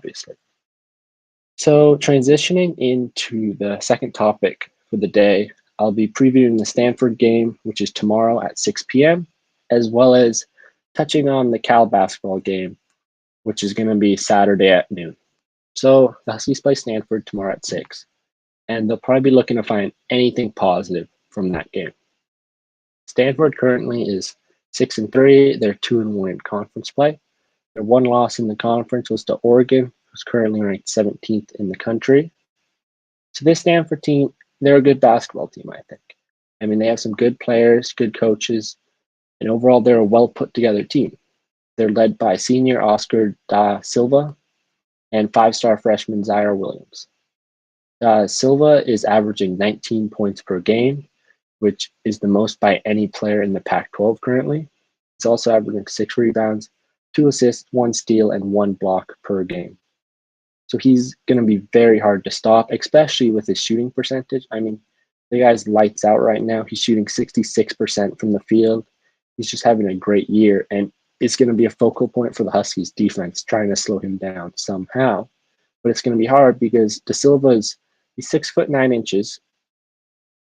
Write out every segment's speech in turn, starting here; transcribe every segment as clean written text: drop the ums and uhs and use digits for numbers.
obviously. So transitioning into the second topic for the day, I'll be previewing the Stanford game, which is tomorrow at 6 p.m., as well as touching on the Cal basketball game, which is going to be Saturday at noon. So the Huskies play Stanford tomorrow at 6, and they'll probably be looking to find anything positive from that game. Stanford currently is 6-3. They're 2-1 in conference play. Their one loss in the conference was to Oregon, who's currently ranked 17th in the country. So this Stanford team, they're a good basketball team, I think. I mean, they have some good players, good coaches, and overall, they're a well put together team. They're led by senior Oscar da Silva and five-star freshman Zaire Williams. Silva is averaging 19 points per game, which is the most by any player in the Pac-12 currently. He's also averaging 6 rebounds, 2 assists, 1 steal, and 1 block per game. So he's going to be very hard to stop, especially with his shooting percentage. I mean, the guy's lights out right now. He's shooting 66% from the field. He's just having a great year, and it's going to be a focal point for the Huskies defense, trying to slow him down somehow. But it's going to be hard because Da Silva's he's 6'9".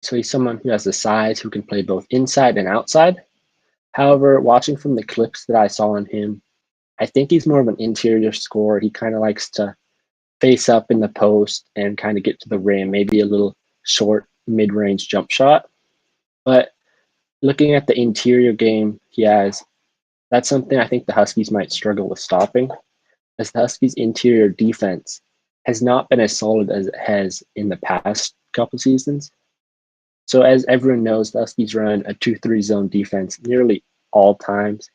So he's someone who has the size, who can play both inside and outside. However, watching from the clips that I saw on him, I think he's more of an interior scorer. He kind of likes to face up in the post and kind of get to the rim, maybe a little short mid-range jump shot. But looking at the interior game he has, that's something I think the Huskies might struggle with stopping, as the Huskies' interior defense has not been as solid as it has in the past couple seasons. So as everyone knows, the Huskies run a 2-3 zone defense nearly all times.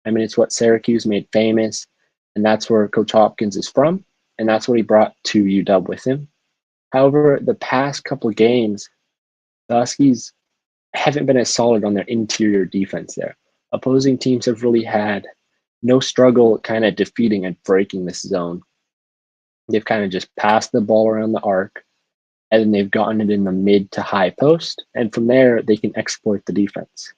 I mean, it's what Syracuse made famous, and that's where Coach Hopkins is from, and that's what he brought to UW with him. However, the past couple of games, the Huskies haven't been as solid on their interior defense there. Opposing teams have really had no struggle kind of defeating and breaking this zone. They've kind of just passed the ball around the arc, and then they've gotten it in the mid to high post, and from there they can exploit the defense.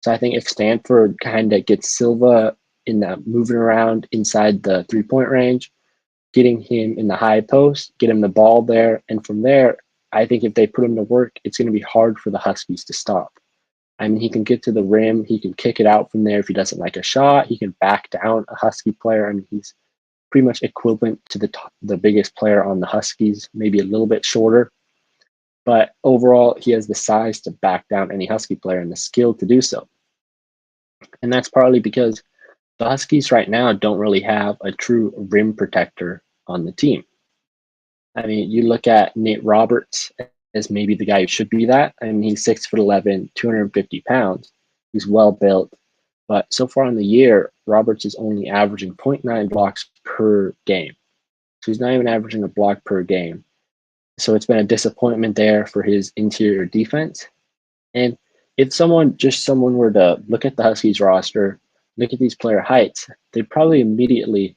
So I think if Stanford kind of gets Silva in the moving around inside the 3-point range, getting him in the high post, get him the ball there, and from there, I think if they put him to work, it's going to be hard for the Huskies to stop. I mean, he can get to the rim, he can kick it out from there if he doesn't like a shot, he can back down a Husky player. I mean, he's pretty much equivalent to the biggest player on the Huskies, maybe a little bit shorter. But overall, he has the size to back down any Husky player and the skill to do so. And that's partly because the Huskies right now don't really have a true rim protector on the team. I mean, you look at Nate Roberts as maybe the guy who should be that. I mean, he's 6'11", 250 pounds. He's well built. But so far in the year, Roberts is only averaging 0.9 blocks per game. So he's not even averaging a block per game. So it's been a disappointment there for his interior defense. And if someone were to look at the Huskies roster, look at these player heights, they'd probably immediately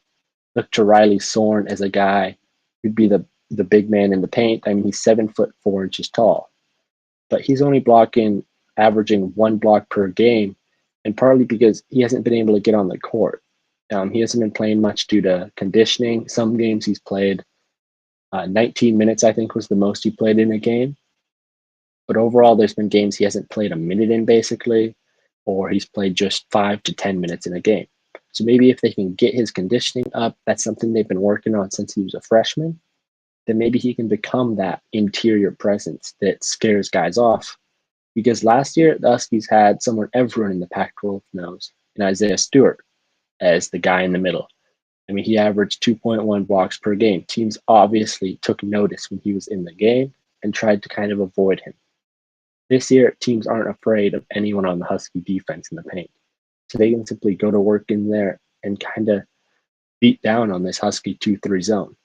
look to Riley Sorn as a guy who'd be the big man in the paint. I mean, he's 7'4" tall, but he's only averaging 1 block per game, and partly because he hasn't been able to get on the court. He hasn't been playing much due to conditioning. Some games he's played 19 minutes, I think, was the most he played in a game. But overall, there's been games he hasn't played a minute in, basically, or he's played just 5 to 10 minutes in a game. So maybe if they can get his conditioning up, that's something they've been working on since he was a freshman, then maybe he can become that interior presence that scares guys off. Because last year, the Huskies had someone everyone in the Pac-12 knows, in Isaiah Stewart, as the guy in the middle. I mean, he averaged 2.1 blocks per game. Teams obviously took notice when he was in the game and tried to kind of avoid him. This year, teams aren't afraid of anyone on the Husky defense in the paint. So they can simply go to work in there and kind of beat down on this Husky 2-3 zone.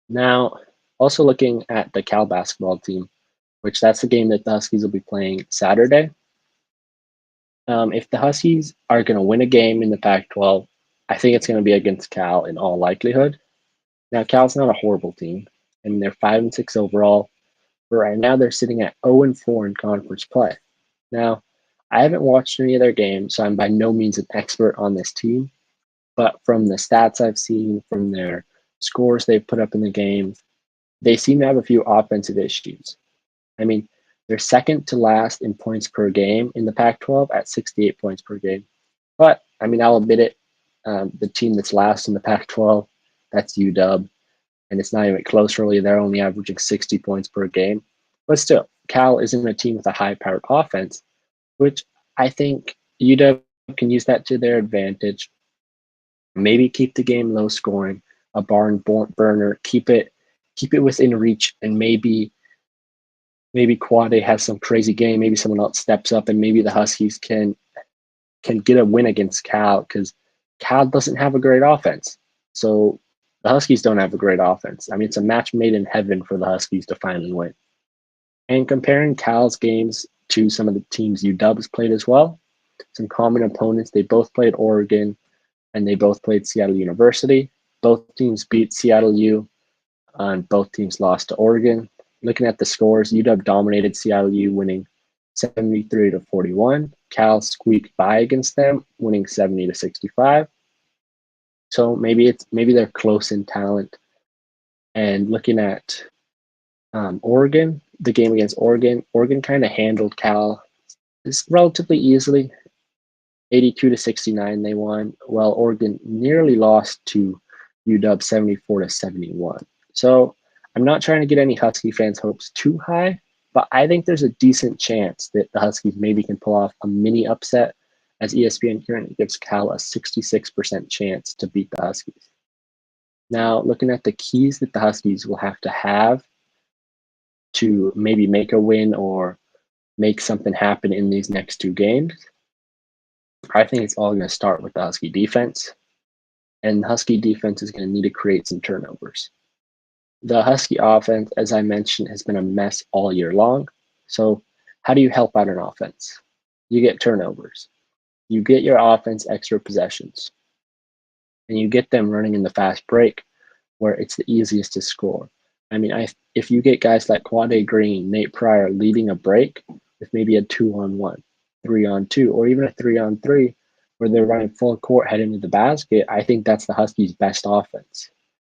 Now, also looking at the Cal basketball team, which that's the game that the Huskies will be playing Saturday. If the Huskies are going to win a game in the Pac-12, I think it's going to be against Cal in all likelihood. Now, Cal's not a horrible team. I mean, they're 5-6 overall. But right now, they're sitting at 0-4 in conference play. Now, I haven't watched any of their games, so I'm by no means an expert on this team. But from the stats I've seen, from their scores they've put up in the games, they seem to have a few offensive issues. I mean, they're second to last in points per game in the Pac-12 at 68 points per game. But I mean, I'll admit it, the team that's last in the Pac-12, that's UW, and it's not even close really. They're only averaging 60 points per game. But still, Cal isn't a team with a high-powered offense, which I think UW can use that to their advantage. Maybe keep the game low scoring, a barn burner, keep it within reach, and maybe Quade has some crazy game. Maybe someone else steps up, and maybe the Huskies can get a win against Cal because Cal doesn't have a great offense. So the Huskies don't have a great offense. I mean, it's a match made in heaven for the Huskies to finally win. And comparing Cal's games to some of the teams UW's played as well, some common opponents. They both played Oregon and they both played Seattle University. Both teams beat Seattle U, and both teams lost to Oregon. Looking at the scores, UW dominated Seattle U, winning 73 to 41. Cal squeaked by against them, winning 70 to 65. So maybe they're close in talent. And looking at Oregon, the game against Oregon kind of handled Cal relatively easily. 82 to 69 they won, while Oregon nearly lost to UW 74 to 71. So I'm not trying to get any Husky fans' hopes too high, but I think there's a decent chance that the Huskies maybe can pull off a mini upset, as ESPN currently gives Cal a 66% chance to beat the Huskies. Now, looking at the keys that the Huskies will have to maybe make a win or make something happen in these next two games, I think it's all going to start with the Husky defense. And the Husky defense is going to need to create some turnovers. The Husky offense, as I mentioned, has been a mess all year long. So how do you help out an offense? You get turnovers. You get your offense extra possessions. And you get them running in the fast break where it's the easiest to score. I mean, if you get guys like Quade Green, Nate Pryor leading a break with maybe a 2-on-1, 3-on-2, or even a 3-on-3, where they're running full court heading to the basket, I think that's the Huskies' best offense.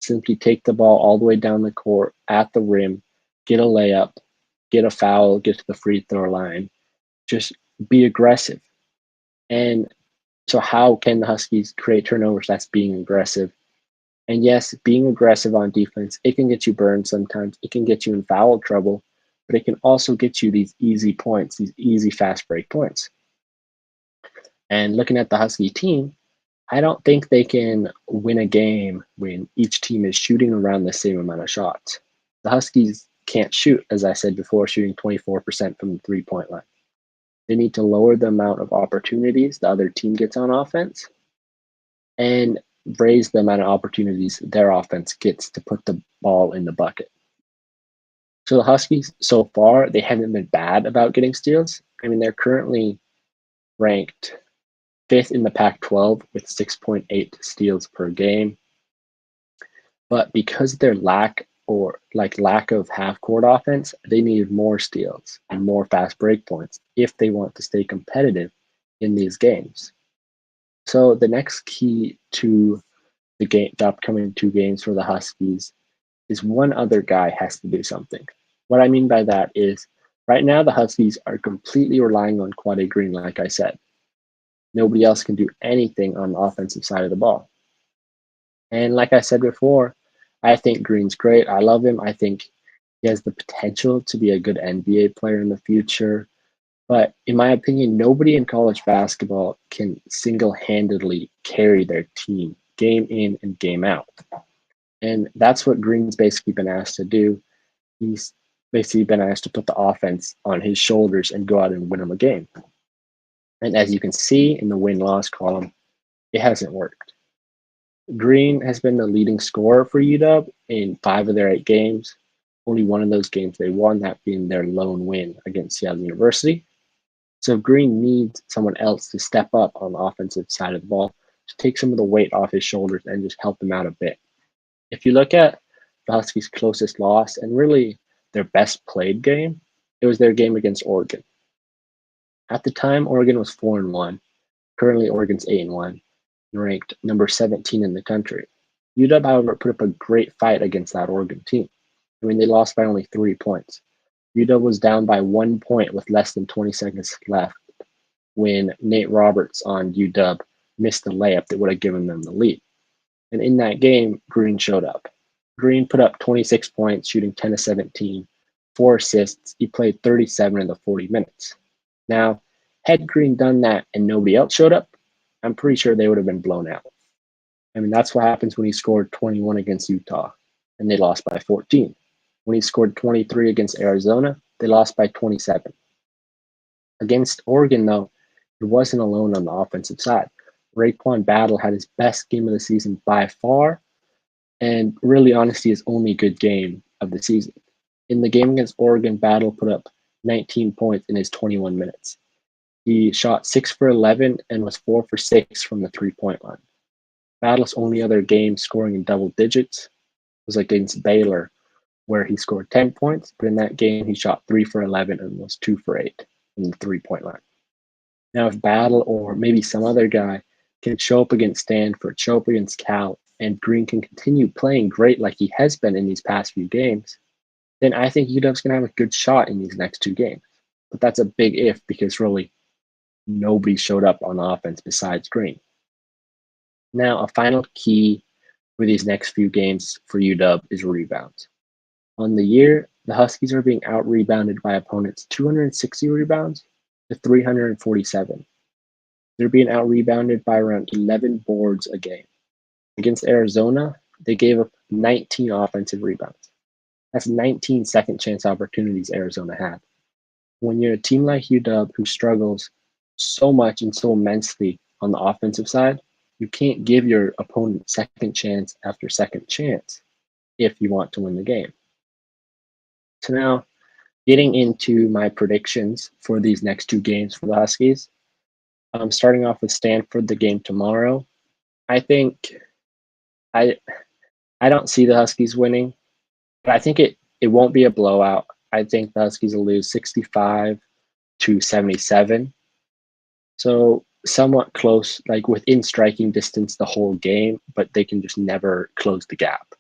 Simply take the ball all the way down the court at the rim, get a layup, get a foul, get to the free throw line. Just be aggressive. And so how can the Huskies create turnovers? That's being aggressive. And yes, being aggressive on defense, it can get you burned sometimes. It can get you in foul trouble, but it can also get you these easy points, these easy fast break points. And looking at the Husky team, I don't think they can win a game when each team is shooting around the same amount of shots. The Huskies can't shoot, as I said before, shooting 24% from the three-point line. They need to lower the amount of opportunities the other team gets on offense and raise the amount of opportunities their offense gets to put the ball in the bucket. So the Huskies, so far, they haven't been bad about getting steals. I mean, they're currently ranked fifth in the Pac-12 with 6.8 steals per game. But because of their lack of half-court offense, they need more steals and more fast break points if they want to stay competitive in these games. So the next key to the upcoming two games for the Huskies is one other guy has to do something. What I mean by that is right now the Huskies are completely relying on Quade Green, like I said. Nobody else can do anything on the offensive side of the ball. And like I said before, I think Green's great. I love him. I think he has the potential to be a good NBA player in the future. But in my opinion, nobody in college basketball can single-handedly carry their team game in and game out. And that's what Green's basically been asked to do. He's basically been asked to put the offense on his shoulders and go out and win them a game. And as you can see in the win-loss column, it hasn't worked. Green has been the leading scorer for UW in 5 of their 8 games. Only one of those games they won, that being their lone win against Seattle University. So Green needs someone else to step up on the offensive side of the ball to take some of the weight off his shoulders and just help him out a bit. If you look at the Huskies' closest loss and really their best played game, it was their game against Oregon. At the time, Oregon was 4-1. Currently, Oregon's 8-1. ranked number 17 in the country. UW, however, put up a great fight against that Oregon team. I mean, they lost by only 3 points. UW was down by 1 point with less than 20 seconds left when Nate Roberts on UW missed the layup that would have given them the lead. And in that game, Green showed up. Green put up 26 points, shooting 10 of 17, 4 assists. He played 37 of the 40 minutes. Now, had Green done that and nobody else showed up, I'm pretty sure they would have been blown out. I mean, that's what happens when he scored 21 against Utah and they lost by 14. When he scored 23 against Arizona, they lost by 27. Against Oregon, though, he wasn't alone on the offensive side. Raekwon Battle had his best game of the season by far, and really, honestly, his only good game of the season. In the game against Oregon, Battle put up 19 points in his 21 minutes. He shot 6 for 11 and was 4 for 6 from the 3-point line. Battle's only other game scoring in double digits was against Baylor, where he scored 10 points, but in that game he shot 3 for 11 and was 2 for 8 from the 3-point line. Now, if Battle or maybe some other guy can show up against Stanford, show up against Cal, and Green can continue playing great like he has been in these past few games, then I think UW's going to have a good shot in these next 2 games. But that's a big if because really nobody showed up on offense besides Green. Now, a final key for these next few games for UW is rebounds. On the year, the Huskies are being out-rebounded by opponents 260 rebounds to 347. They're being out-rebounded by around 11 boards a game. Against Arizona, they gave up 19 offensive rebounds. That's 19 second chance opportunities Arizona had. When you're a team like UW who struggles so much and so immensely on the offensive side, you can't give your opponent second chance after second chance if you want to win the game. So now, getting into my predictions for these next 2 games for the Huskies. Starting off with Stanford, the game tomorrow. I think I don't see the Huskies winning, but I think it won't be a blowout. I think the Huskies will lose 65-77. So somewhat close, like within striking distance the whole game, but they can just never close the gap.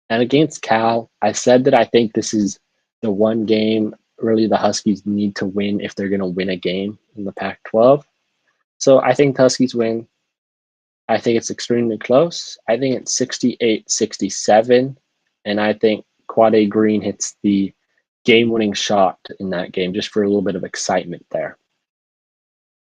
And against Cal, I said that I think this is the one game really the Huskies need to win if they're going to win a game in the Pac-12. So I think the Huskies win. I think it's extremely close. I think it's 68-67, and I think Quade Green hits the game-winning shot in that game just for a little bit of excitement there.